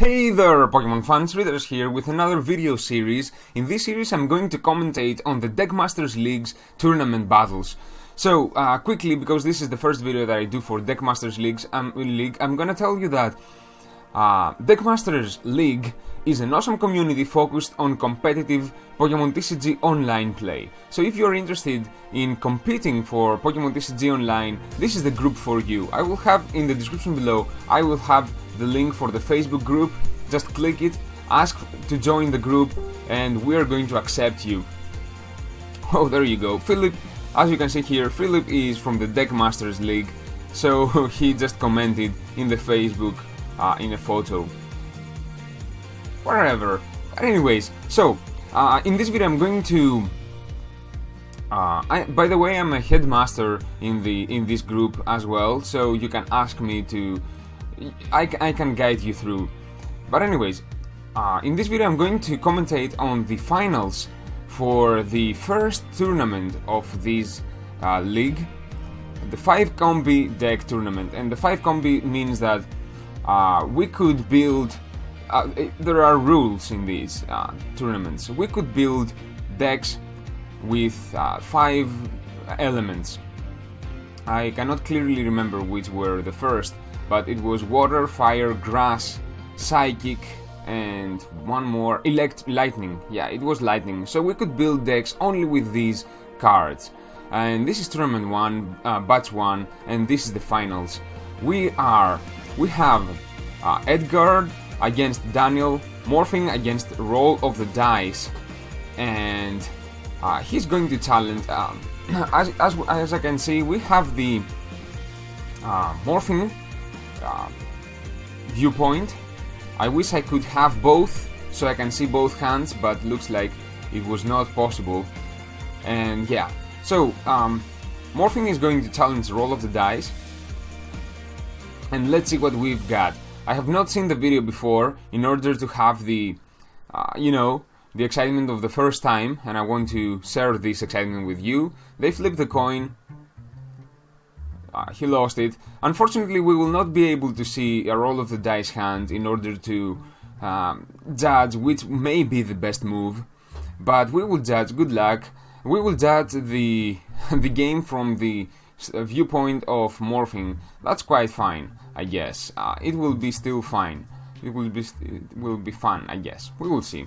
Hey there, Pokemon fans, Readers here with another video series. In this series I'm going to commentate on the Deckmasters League's tournament battles. So, quickly, because this is the first video that I do for Deckmasters League, I'm gonna tell you that Deckmasters League is an awesome community focused on competitive Pokemon TCG online play. So if you're interested in competing for Pokemon TCG online, this is the group for you. I will have in the description below, I will have the link for the Facebook group. Just click it, ask to join the group, and we are going to accept you. Oh, there you go. Philip, as you can see here, Philip is from the Deckmasters League, so he just commented in the Facebook in a photo. Whatever. But anyways, so in this video I'm going to by the way, I'm a headmaster in this group as well, so you can ask me to I can guide you through. But anyways, in this video I'm going to commentate on the finals for the first tournament of this league, the 5-combi deck tournament. And the 5-combi means that we could build there are rules in these tournaments. We could build decks with 5 elements. I cannot clearly remember which were the first, but it was water, fire, grass, psychic, and one more, lightning. Yeah, it was lightning. So we could build decks only with these cards. And this is tournament 1, batch 1, and this is the finals. We have Edgar against Daniel, Morphing against Roll of the Dice, and he's going to challenge. As I can see, we have the Morphing viewpoint. I wish I could have both so I can see both hands, but looks like it was not possible. And yeah, so Morphing is going to challenge Roll of the Dice, and let's see what we've got. I have not seen the video before in order to have the the excitement of the first time, and I want to share this excitement with you. They flipped the coin. He lost it. Unfortunately, we will not be able to see a Roll of the Dice hand in order to judge which may be the best move, but we will judge. Good luck. We will judge the game from the viewpoint of Morphing. That's quite fine, I guess. It will be still fine. It will be fun, I guess. We will see.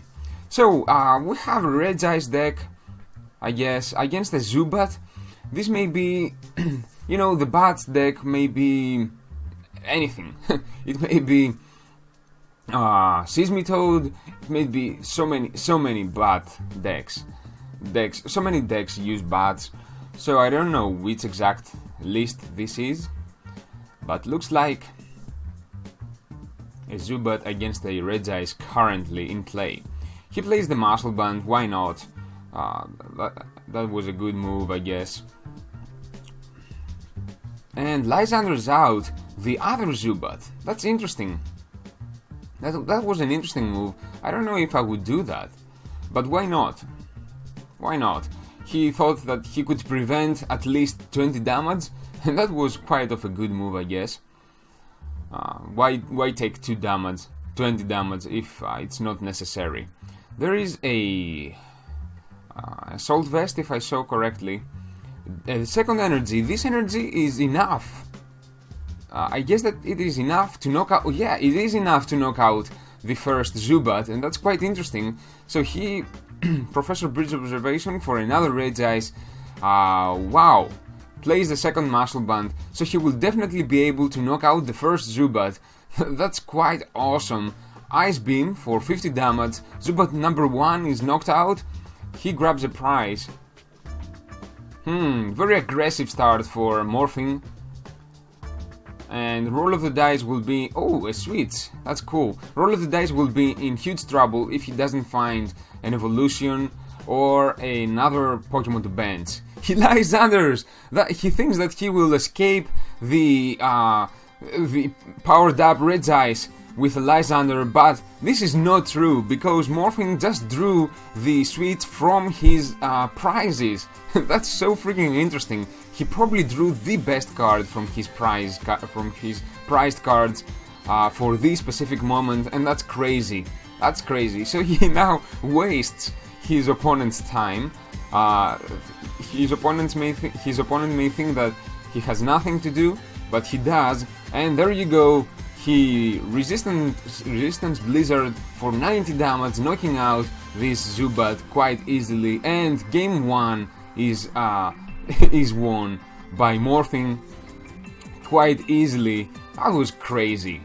So we have a Red Eyes deck, I guess, against a Zubat. This may be, the Bats deck may be anything. It may be Seismitoad. It may be so many Bat decks. So many decks use Bats. So I don't know which exact list this is, but looks like a Zubat against a Red Eyes currently in play. He plays the Muscle Band, why not? That was a good move, I guess. And Lysander's out, the other Zubat. That's interesting. That was an interesting move. I don't know if I would do that, but why not? Why not? He thought that he could prevent at least 20 damage, and that was quite of a good move, I guess. Why take 20 damage if it's not necessary? There is a Assault Vest, if I saw correctly. Second energy. This energy is enough. I guess that it is enough to knock out. Yeah, it is enough to knock out the first Zubat, and that's quite interesting. So he, Professor Bridge Observation for another Red Eyes. Wow. Plays the second Muscle Band, so he will definitely be able to knock out the first Zubat. That's quite awesome. Ice Beam for 50 damage. Zubat number 1 is knocked out. He grabs a prize. Very aggressive start for Morphing. And Roll of the Dice will be... Oh, a switch. That's cool. Roll of the Dice will be in huge trouble if he doesn't find an evolution or another Pokemon to bench. He lies under. He thinks that he will escape the powered up Red Eyes with Lysander, but this is not true, because Morphing just drew the switch from his prizes. That's so freaking interesting. He probably drew the best card from his prized cards for this specific moment, and that's crazy. That's crazy. So he now wastes his opponent's time. His opponent may think that he has nothing to do, but he does. And there you go. He resistance Blizzard for 90 damage, knocking out this Zubat quite easily. And game 1 is is won by morphing quite easily. That was crazy.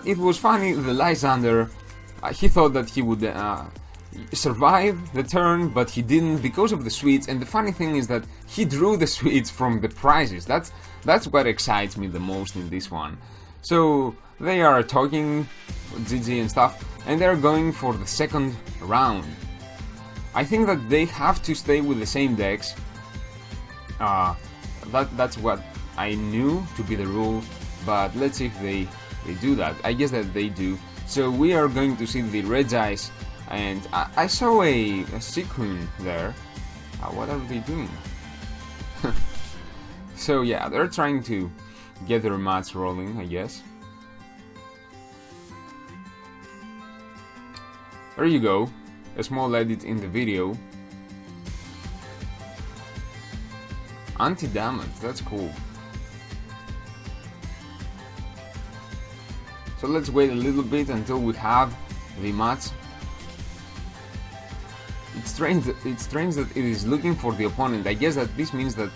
It was funny. The Lysander, he thought that he would survive the turn, but he didn't because of the sweets. And the funny thing is that he drew the sweets from the prizes. That's what excites me the most in this one. So they are talking GG and stuff, and they're going for the second round. I think that they have to stay with the same decks. That's what I knew to be the rule, but let's see if they do that. I guess that they do. So we are going to see the Regice, and I saw a Sequin there. What are they doing? So yeah, they're trying to get their mats rolling, I guess. There you go, a small edit in the video. Anti-damage, that's cool. So let's wait a little bit until we have the mats. It's strange that it is looking for the opponent. I guess that this means that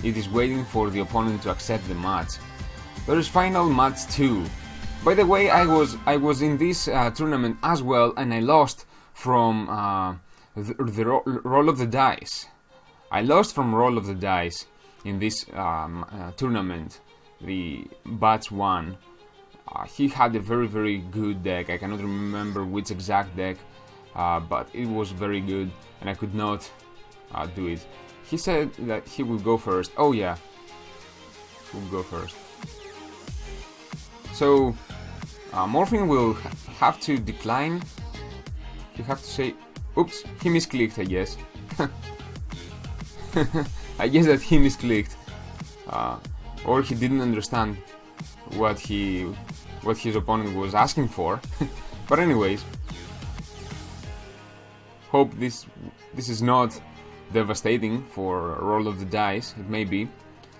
it is waiting for the opponent to accept the mats. There is final mats 2. By the way, I was in this tournament as well, and I lost from the roll of the dice. I lost from roll of the dice in this tournament. The Bats won. He had a very good deck. I cannot remember which exact deck, but it was very good, and I could not do it. He said that he will go first. Oh yeah, he will go first. So Morphing will have to decline. You have to say, oops, he misclicked, I guess. I guess that he misclicked, or he didn't understand what his opponent was asking for. But anyways, hope this is not devastating for a roll of the dice. It may be.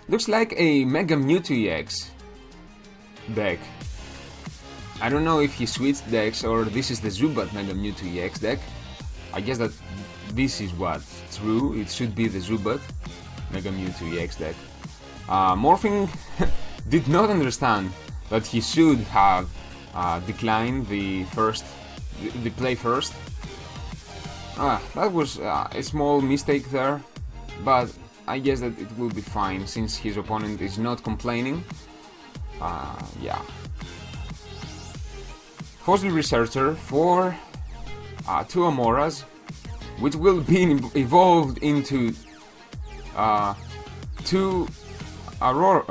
Looks like a Mega Mewtwo EX deck. I don't know if he switched decks or this is the Zubat Mega Mewtwo EX deck. I guess that this is what's true. It should be the Zubat Mega Mewtwo EX deck. Morphing did not understand that he should have declined the play first. That was a small mistake there, but I guess that it will be fine since his opponent is not complaining. Yeah. Fossil Researcher for 2 Amoras, which will be evolved into 2 Aurora.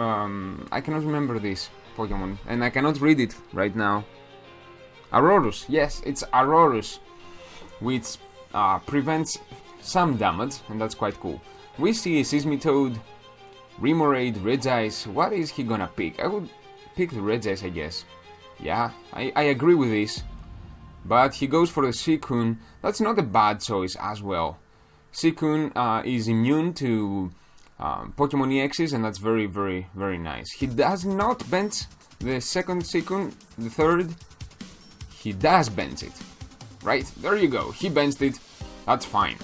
I cannot remember this Pokemon, and I cannot read it right now. Ouroboros, yes, it's Ouroboros, which prevents some damage, and that's quite cool. We see a Seismitoad, Remoraid, Regice. What is he gonna pick? I would pick the Regice, I guess. Yeah, I agree with this. But he goes for the Sequin. That's not a bad choice as well. Sequin is immune to Pokemon EXs, and that's very nice. He does not bench the second Sequin, the third. He does bench it. Right, there you go. He benched it. That's fine.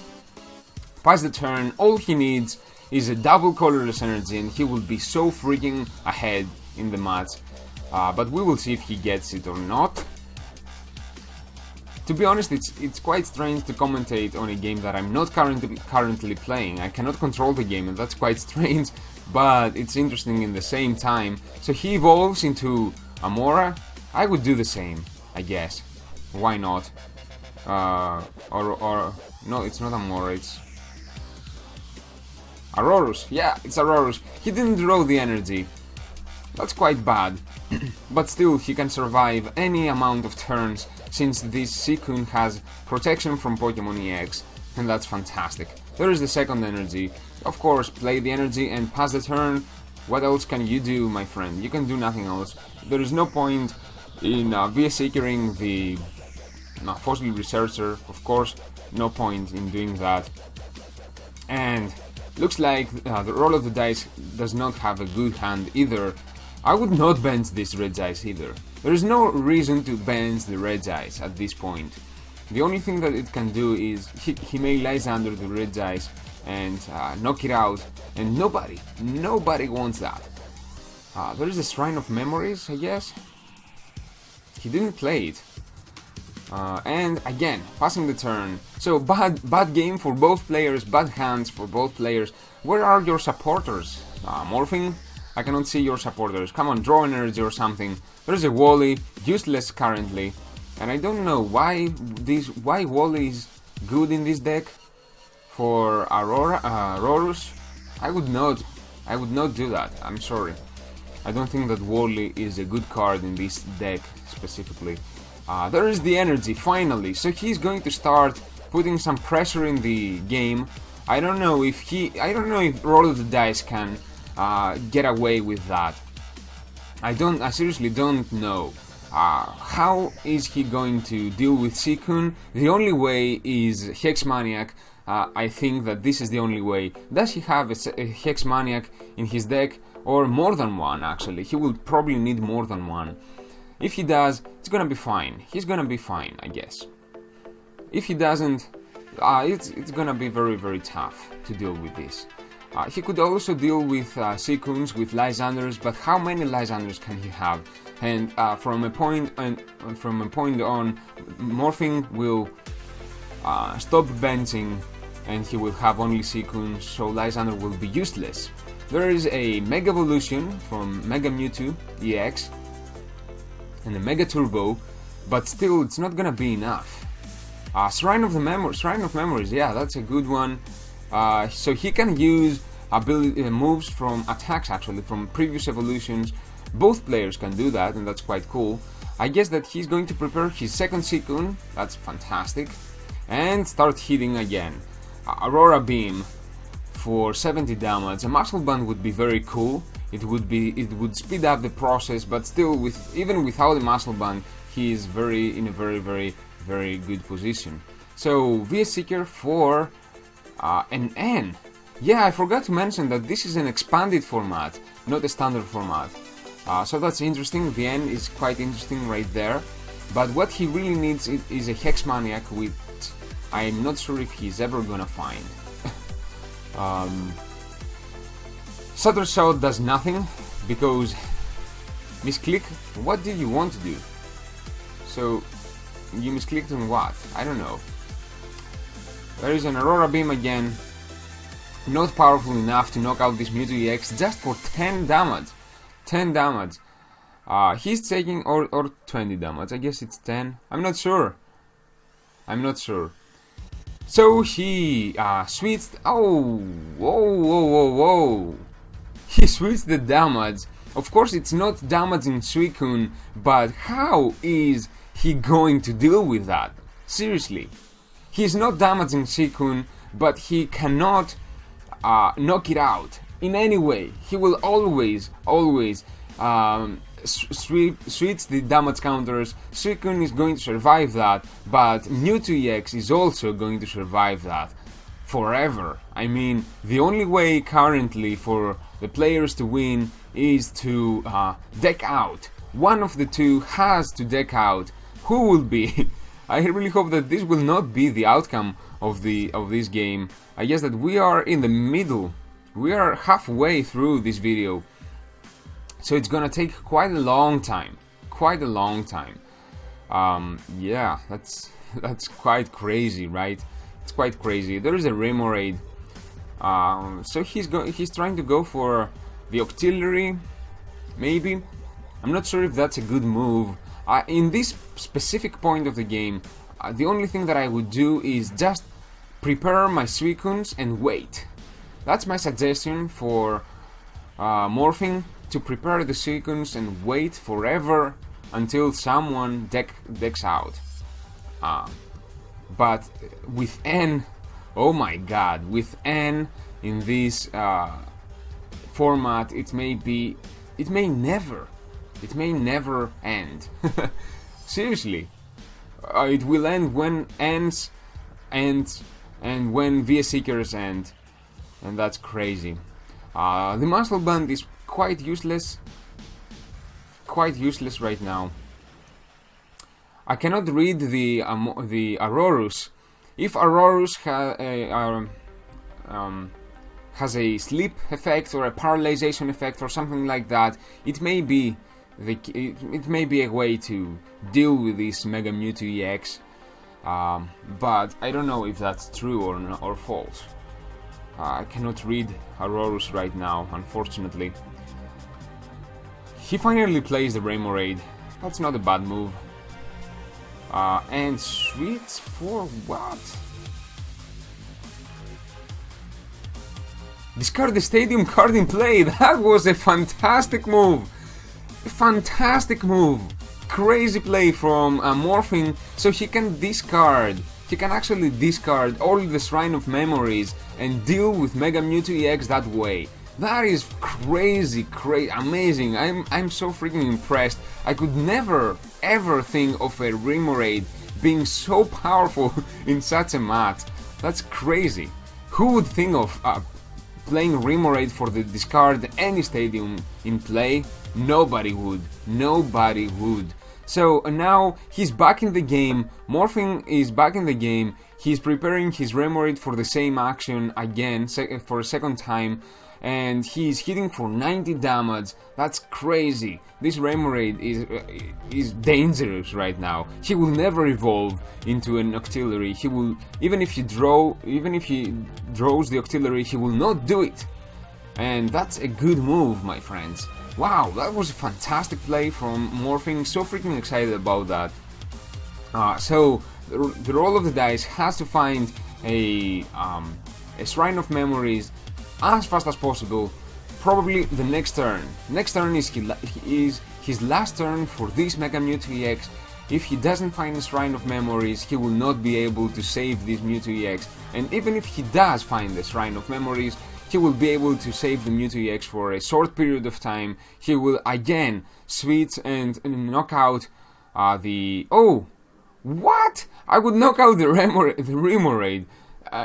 Pass the turn. All he needs is a double colorless energy, and he will be so freaking ahead in the match. But we will see if he gets it or not. To be honest, it's quite strange to commentate on a game that I'm not currently playing. I cannot control the game, and that's quite strange, but it's interesting in the same time. So he evolves into Amora. I would do the same, I guess. Why not? Or no, it's not Amora, it's Ouroboros. Yeah, it's Ouroboros. He didn't draw the energy. That's quite bad. But still, he can survive any amount of turns, since this Sequin has protection from Pokemon EX, and that's fantastic. There is the second energy. Of course, play the energy and pass the turn. What else can you do, my friend? You can do nothing else. There is no point in VS securing the Fossil Researcher, of course, no point in doing that. And looks like the roll of the dice does not have a good hand either. I would not bench this red dice either. There is no reason to bench the red dice at this point. The only thing that it can do is he may lies under the red dice and knock it out, and nobody wants that. There is a Shrine of Memories, I guess. He didn't play it. And again, passing the turn. So bad game for both players, bad hands for both players. Where are your supporters? Morphing? I cannot see your supporters. Come on, draw energy or something. There's a Wally, useless currently. And I don't know why Wally is good in this deck. For Aurorus, I would not do that. I'm sorry. I don't think that Wally is a good card in this deck specifically. There is the energy finally, so he's going to start putting some pressure in the game. I don't know if Roll of the Dice can get away with that. I seriously don't know. How is he going to deal with Seikun? The only way is Hex Maniac. I think that this is the only way. Does he have a Hex Maniac in his deck? Or more than one, actually. He will probably need more than one. If he does, it's gonna be fine. He's gonna be fine, I guess. If he doesn't, it's gonna be very, very tough to deal with this. He could also deal with Seikuns, with Lysanders, but how many Lysanders can he have? And from a point on, Morphing will stop benching, and he will have only Seikuns, so Lysander will be useless. There is a Mega Evolution from Mega Mewtwo EX and a Mega Turbo, but still it's not gonna be enough. Shrine of Memories, yeah, that's a good one. So he can use moves from attacks, actually, from previous evolutions. Both players can do that, and that's quite cool. I guess that he's going to prepare his second Seikun, that's fantastic, and start hitting again. Aurora Beam for 70 damage. A Muscle Band would be very cool. It would speed up the process, but still, even without the Muscle Band, he is in a very good position. So VS Seeker for an N. Yeah, I forgot to mention that this is an expanded format, not a standard format. So that's interesting. The N is quite interesting right there. But what he really needs is a Hex Maniac, which I'm not sure if he's ever gonna find. Sutter Shot does nothing because misclick. What did you want to do? So you misclicked on what? I don't know. There is an Aurora Beam again. Not powerful enough to knock out this Mewtwo EX just for 10 damage. 10 damage. He's taking or 20 damage. I guess it's 10. I'm not sure. So he switched. Oh, whoa. He switched the damage. Of course, it's not damaging Suicune, but how is he going to deal with that? Seriously. He's not damaging Suicune, but he cannot knock it out in any way. He will always switch the damage counters. Suicune is going to survive that, but Mewtwo EX is also going to survive that forever. I mean, the only way currently for the players to win is to deck out. One of the two has to deck out. Who will be? I really hope that this will not be the outcome of this game. I guess that we are in the middle. We are halfway through this video. So it's gonna take quite a long time. Yeah, that's quite crazy, right? It's quite crazy. There is a Remoraid. So he's trying to go for the Octillery, maybe. I'm not sure if that's a good move. In this specific point of the game, the only thing that I would do is just prepare my Suicuns and wait. That's my suggestion for Morphing, to prepare the Suicuns and wait forever until someone decks out. But with N, oh my god, with N in this format, it may never It may never end. Seriously. It will end when ends and when VS Seekers end. And that's crazy. The Muscle Band is quite useless. Quite useless right now. I cannot read the Ouroboros. If Ouroboros has a sleep effect or a paralyzation effect or something like that, it may be a way to deal with this Mega Mewtwo EX, but I don't know if that's true or false. I cannot read Ouroboros right now, unfortunately. He finally plays the Remoraid. That's not a bad move. And Sweets for what? Discard the Stadium card in play. That was a fantastic move. A fantastic move. Crazy play from Morphing, so he can discard. He can actually discard all the Shrine of Memories and deal with Mega Mewtwo EX that way. That is crazy, amazing. I'm so freaking impressed. I could never ever think of a Remoraid being so powerful in such a mat. That's crazy. Who would think of playing Remoraid for the discard any Stadium in play? Nobody would. Nobody would. So now he's back in the game. Morphing is back in the game. He's preparing his Remoraid for the same action again for a second time. And he's hitting for 90 damage. That's crazy. This Remoraid is dangerous right now. He will never evolve into an Octillery. He will, even if he draws the Octillery, he will not do it. And that's a good move, my friends. Wow, that was a fantastic play from Morphing. So freaking excited about that. So the roll of the dice has to find a Shrine of Memories as fast as possible, probably the next turn. Next turn is his last turn for this Mega Mewtwo EX. If he doesn't find a Shrine of Memories, he will not be able to save this Mewtwo EX. And even if he does find the Shrine of Memories, he will be able to save the Mewtwo EX for a short period of time. He will again switch and knock out the... Oh! What? I would knock out the Remoraid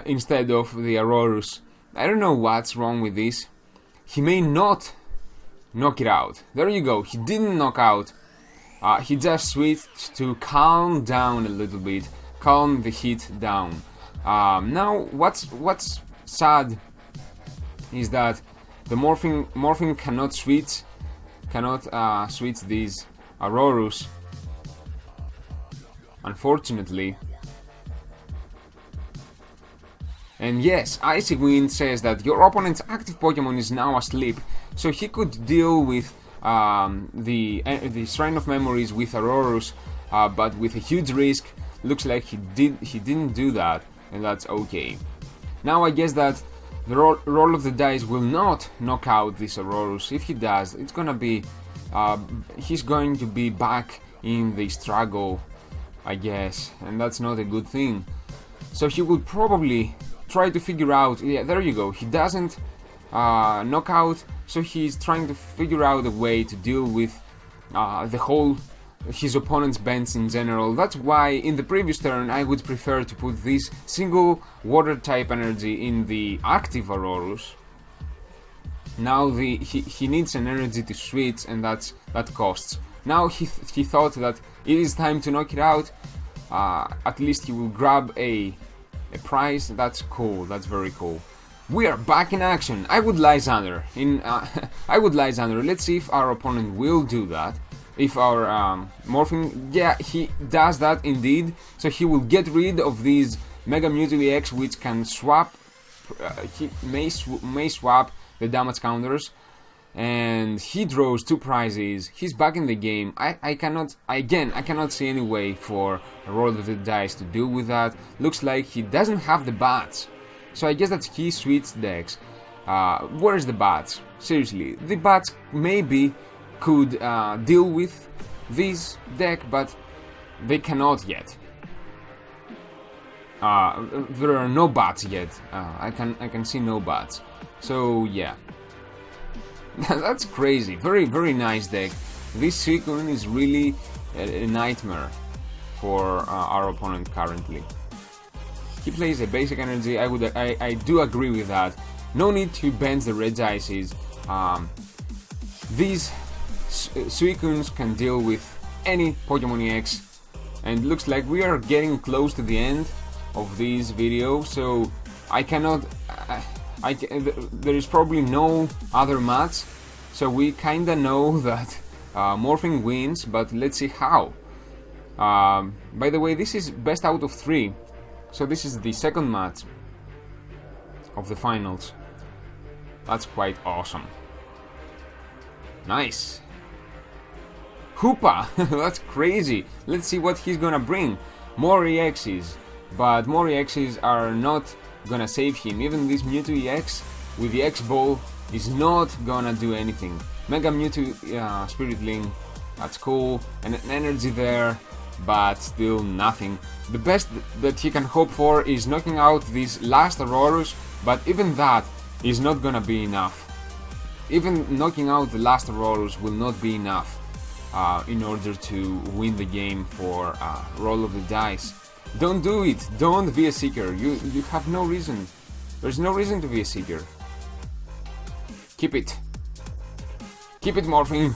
instead of the Ouroboros. I don't know what's wrong with this. He may not knock it out. There you go. He didn't knock out. He just switched to calm down a little bit, calm the heat down. Now, what's sad is that the Morphing cannot switch these Ouroboros. Unfortunately. And yes, Icy Wind says that your opponent's active Pokemon is now asleep, so he could deal with the Shrine of Memories with Ouroboros, but with a huge risk. Looks like he didn't do that, and that's okay. Now I guess that the roll of the dice will not knock out this Ouroboros. If he does, it's gonna be he's going to be back in the struggle, I guess, and that's not a good thing. So he will probably try to figure out, yeah, there you go, he doesn't knock out, so he's trying to figure out a way to deal with his opponent's bench in general. That's why in the previous turn I would prefer to put this single water type energy in the active Ouroboros. Now he needs an energy to switch, and that costs. Now he thought that it is time to knock it out. At least he will grab a prize. That's cool. That's very cool. We are back in action. I would Lysander. I would Lysander. Let's see if our opponent will do that. If our Morphing, yeah, he does that indeed. So he will get rid of these Mega Mewtwo EX, which can swap. He may swap the damage counters, and he draws 2 prizes. He's back in the game. I cannot see any way for a roll of the dice to deal with that. Looks like he doesn't have the bats, so I guess that he switched decks. Where's the bats? Seriously, the bats maybe could deal with this deck, but they cannot yet. There are no bats yet. I can see no bats. So yeah. That's crazy. Very, very nice deck. this Suicune is really a nightmare for our opponent currently. He plays a basic energy. I do agree with that. No need to bend the red ices. These Suicunes can deal with any Pokemon EX, and looks like we are getting close to the end of this video, so I cannot. There is probably no other match, so we kinda know that Morphing wins, but let's see how. By the way, this is best out of 3, so this is the second match of the finals. That's quite awesome. Nice. Hoopa! That's crazy. Let's see what he's gonna bring. More EXs, but more EXs are not gonna save him. Even this Mewtwo EX with the X Ball is not gonna do anything. Mega Mewtwo Spirit Link, that's cool, and an energy there, but still nothing. The best that he can hope for is knocking out this last Ouroboros, but even that is not gonna be enough. Even knocking out the last Ouroboros will not be enough in order to win the game for roll of the dice. Don't do it. Don't be a seeker. You have no reason. There's no reason to be a seeker. Keep it. Keep it, Morphing.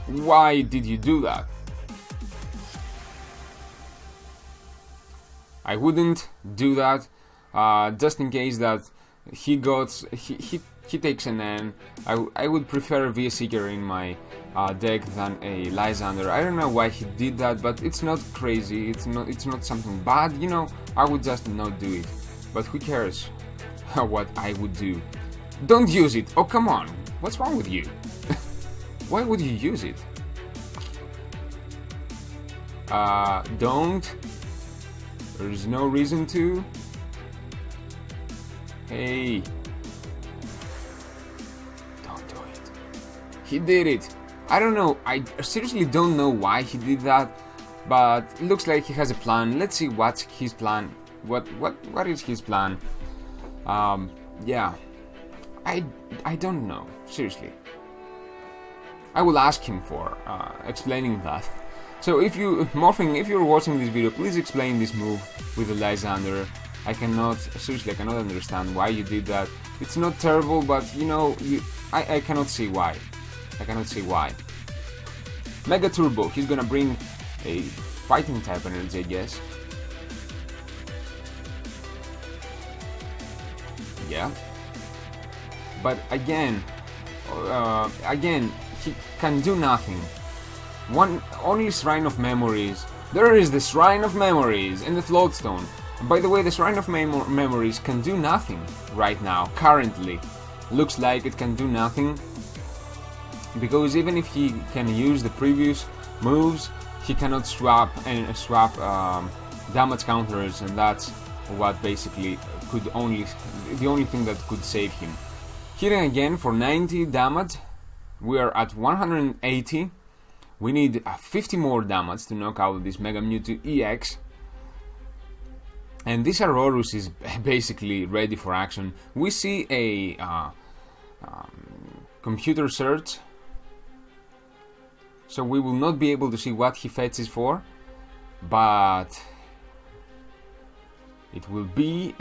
Why did you do that? I wouldn't do that, just in case that he takes an N. I would prefer a V-Seeker in my deck than a Lysander. I don't know why he did that, but it's not crazy. It's not something bad. You know, I would just not do it. But who cares what I would do? Don't use it. Oh, come on. What's wrong with you? Why would you use it? Don't. There's no reason to. Hey. Don't do it. He did it. I don't know. I seriously don't know why he did that, but it looks like he has a plan. Let's see what's his plan. What is his plan? Yeah. I don't know. Seriously. I will ask him for explaining that. So if you're watching this video, please explain this move with the Lysander. I cannot understand why you did that. It's not terrible, but you know, I cannot see why. I cannot see why. Mega Turbo, he's gonna bring a fighting type energy, I guess. Yeah. But again, he can do nothing. Only Shrine of Memories. There is the Shrine of Memories and the Floatstone. By the way, the Shrine of Memories can do nothing right now, currently. Looks like it can do nothing, because even if he can use the previous moves, he cannot swap damage counters, and that's what basically the only thing that could save him. Hitting again for 90 damage. We are at 180. We need 50 more damage to knock out this Mega Mewtwo EX. And this Ouroboros is basically ready for action. We see a computer search, so we will not be able to see what he fetches for, but it will be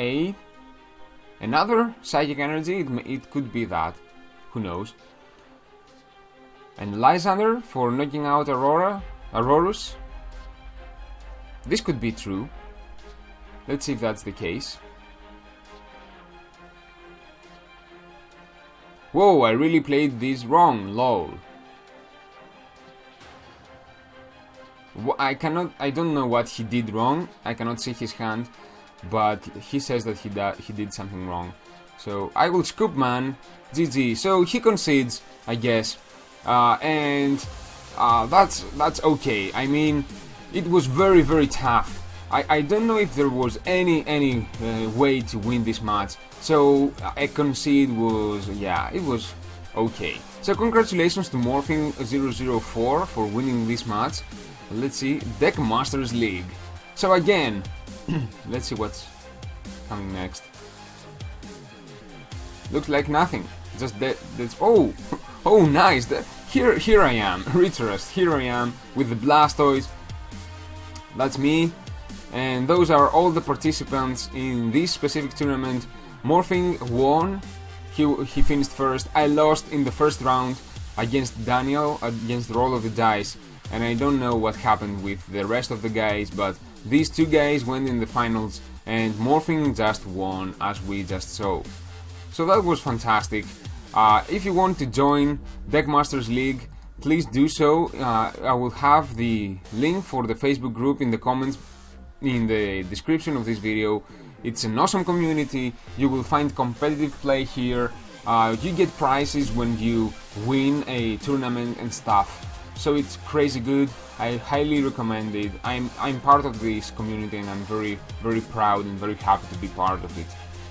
another Psychic Energy. It could be that, who knows. And Lysander for knocking out Ouroboros. This could be true. Let's see if that's the case. Whoa, I really played this wrong, lol. I don't know what he did wrong. I cannot see his hand, but he says that he did something wrong. So I will scoop, man. GG. So he concedes, I guess. And that's okay. I mean, it was very, very tough. I don't know if there was any way to win this match, so a concede was, yeah, it was okay. So congratulations to Morphing004 for winning this match. Let's see, Deck Masters League. So again, let's see what's coming next. Looks like nothing. just that's oh, oh nice. Here I am, Retrust. Here I am with the Blastoise. That's me, and those are all the participants in this specific tournament. Morphing won. He finished first. I lost in the first round against Daniel, against Roll of the Dice, and I don't know what happened with the rest of the guys, but these two guys went in the finals, and Morphing just won, as we just saw. So that was fantastic. If you want to join Deckmasters League, please do so. I will have the link for the Facebook group in the comments, in the description of this video. It's an awesome community. You will find competitive play here. You get prizes when you win a tournament and stuff. So it's crazy good. I highly recommend it. I'm part of this community, and I'm very proud and very happy to be part of it.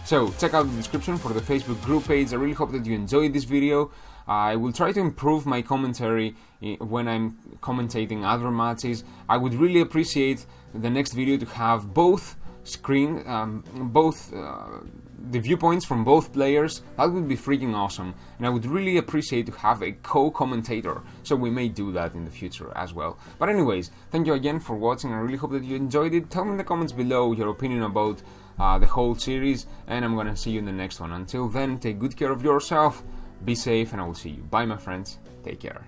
So check out the description for the Facebook group page. I really hope that you enjoyed this video. I will try to improve my commentary when I'm commentating other matches. I would really appreciate the next video to have both the viewpoints from both players. That would be freaking awesome, and I would really appreciate to have a co-commentator, so we may do that in the future as well. But anyways, thank you again for watching. I really hope that you enjoyed it. Tell me in the comments below your opinion about the whole series, and I'm gonna see you in the next one. Until then, take good care of yourself, be safe, and I will see you. Bye my friends, take care.